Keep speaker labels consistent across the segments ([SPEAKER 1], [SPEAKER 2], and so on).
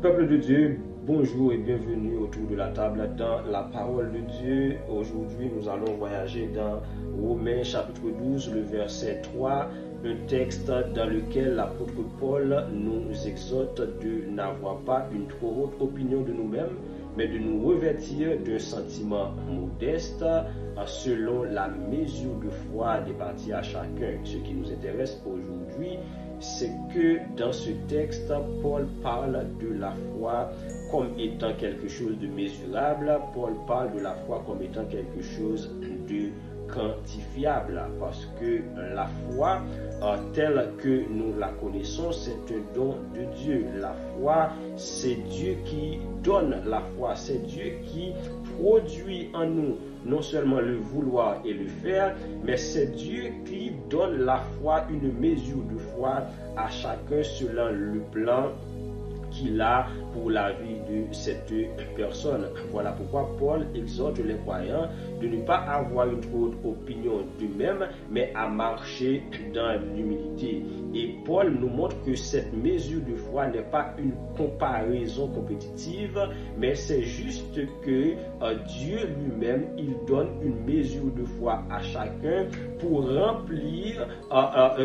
[SPEAKER 1] Peuple de Dieu, bonjour et bienvenue autour de la table dans la parole de Dieu. Aujourd'hui, nous allons voyager dans Romains chapitre 12, le verset 3, un texte dans lequel l'apôtre Paul nous exhorte de n'avoir pas une trop haute opinion de nous-mêmes, mais de nous revêtir d'un sentiment modeste selon la mesure de foi départie à chacun. Ce qui nous intéresse aujourd'hui, c'est que dans ce texte, Paul parle de la foi comme étant quelque chose de mesurable. Paul parle de la foi comme étant quelque chose de quantifiable, parce que la foi telle que nous la connaissons, c'est un don de Dieu. La foi, c'est Dieu qui donne la foi, c'est Dieu qui produit en nous non seulement le vouloir et le faire, mais c'est Dieu qui donne la foi, une mesure de foi à chacun selon le plan qu'il a pour la vie de cette personne. Voilà pourquoi Paul exhorte les croyants de ne pas avoir une trop haute opinion d'eux-mêmes, mais à marcher dans l'humilité. Et Paul nous montre que cette mesure de foi n'est pas une comparaison compétitive, mais c'est juste que Dieu lui-même, il donne une mesure de foi à chacun pour remplir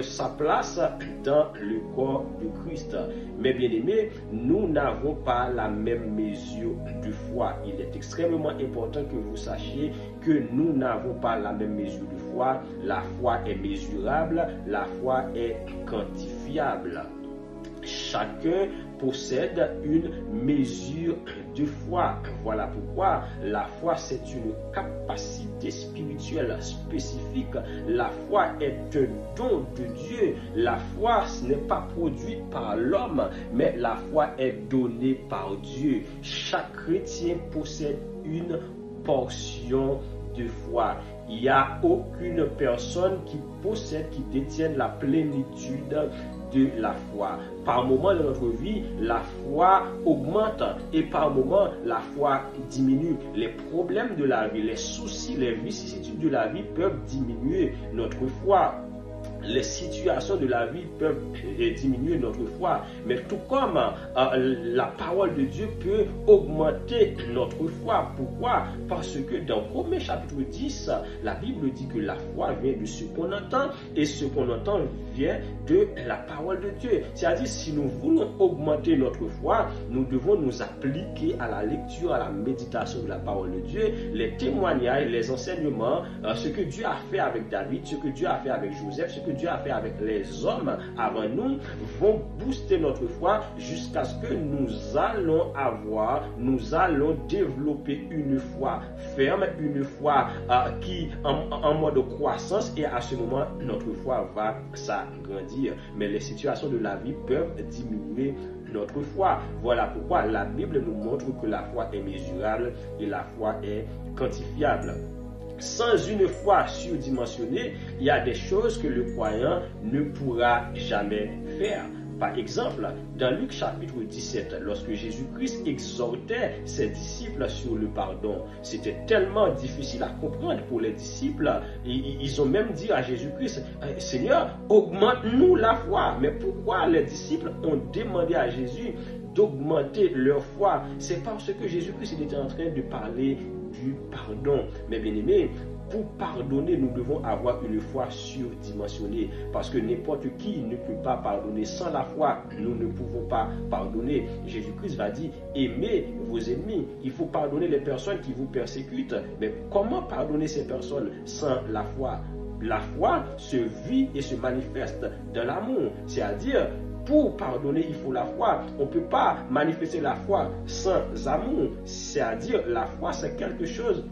[SPEAKER 1] sa place dans le corps de Christ. Mais bien aimés, nous n'avons pas la même mesure de foi. Il est extrêmement important que vous sachiez que nous n'avons pas la même mesure de foi. La foi est mesurable, la foi est quantifiable. Chacun possède une mesure de foi. Voilà pourquoi la foi, c'est une capacité spirituelle spécifique. La foi est un don de Dieu. La foi, ce n'est pas produite par l'homme, mais la foi est donnée par Dieu. Chaque chrétien possède une portion de foi. Il n'y a aucune personne qui possède, qui détienne la plénitude de la foi. Par moment de notre vie, la foi augmente et par moment, la foi diminue. Les problèmes de la vie, les soucis, les vicissitudes de la vie peuvent diminuer notre foi. Les situations de la vie peuvent diminuer notre foi, mais tout comme la parole de Dieu peut augmenter notre foi. Pourquoi? Parce que dans Romains chapitre 10, la Bible dit que la foi vient de ce qu'on entend, et ce qu'on entend vient de la parole de Dieu. C'est-à-dire, si nous voulons augmenter notre foi, nous devons nous appliquer à la lecture, à la méditation de la parole de Dieu, les témoignages, les enseignements, ce que Dieu a fait avec David, ce que Dieu a fait avec Joseph, ce que Dieu a fait avec les hommes avant nous, vont booster notre foi jusqu'à ce que nous allons développer une foi ferme, une foi qui en mode croissance, et à ce moment, notre foi va s'agrandir. Mais les situations de la vie peuvent diminuer notre foi. Voilà pourquoi la Bible nous montre que la foi est mesurable et la foi est quantifiable. Sans une foi surdimensionnée, il y a des choses que le croyant ne pourra jamais faire. Par exemple, dans Luc chapitre 17, lorsque Jésus-Christ exhortait ses disciples sur le pardon, c'était tellement difficile à comprendre pour les disciples. Ils ont même dit à Jésus-Christ, « Seigneur, augmente-nous la foi. » Mais pourquoi les disciples ont demandé à Jésus d'augmenter leur foi? C'est parce que Jésus-Christ était en train de parler du pardon. Mais bien aimé, pour pardonner, nous devons avoir une foi surdimensionnée, parce que n'importe qui ne peut pas pardonner. Sans la foi, nous ne pouvons pas pardonner. Jésus-Christ va dire, aimez vos ennemis. Il faut pardonner les personnes qui vous persécutent. Mais comment pardonner ces personnes sans la foi? La foi se vit et se manifeste dans l'amour. C'est-à-dire, pour pardonner, il faut la foi. On ne peut pas manifester la foi sans amour. C'est-à-dire, la foi, c'est quelque chose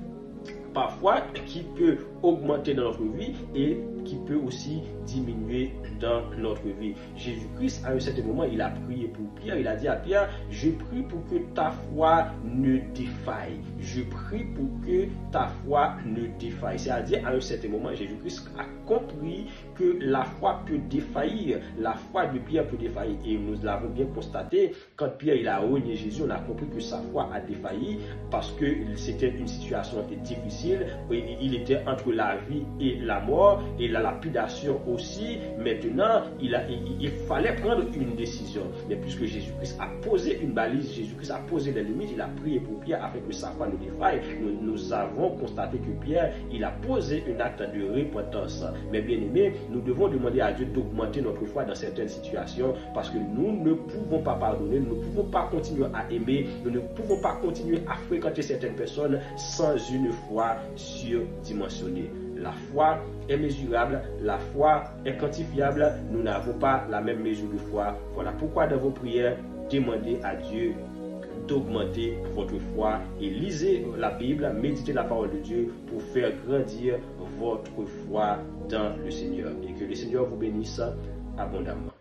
[SPEAKER 1] parfois qui peut augmenter dans notre vie et qui peut aussi diminuer dans notre vie. Jésus-Christ, à un certain moment, il a prié pour Pierre. Il a dit à Pierre, je prie pour que ta foi ne défaille. Je prie pour que ta foi ne défaille. C'est-à-dire, à un certain moment, Jésus-Christ a compris que la foi peut défaillir. La foi de Pierre peut défaillir. Et nous l'avons bien constaté, quand Pierre il a renié Jésus, on a compris que sa foi a défailli parce que c'était une situation difficile. Il était entre entre la vie et la mort et la lapidation aussi. Maintenant, il fallait prendre une décision. Mais puisque Jésus-Christ a posé une balise, Jésus-Christ a posé des limites, il a prié pour Pierre afin que sa foi ne défaille. Nous avons constaté que Pierre, il a posé un acte de repentance. Mais bien aimé, nous devons demander à Dieu d'augmenter notre foi dans certaines situations parce que nous ne pouvons pas pardonner, nous ne pouvons pas continuer à aimer, nous ne pouvons pas continuer à fréquenter certaines personnes sans une foi surdimensionnée. La foi est mesurable, la foi est quantifiable, nous n'avons pas la même mesure de foi. Voilà pourquoi dans vos prières, demandez à Dieu d'augmenter votre foi et lisez la Bible, méditez la parole de Dieu pour faire grandir votre foi dans le Seigneur. Et que le Seigneur vous bénisse abondamment.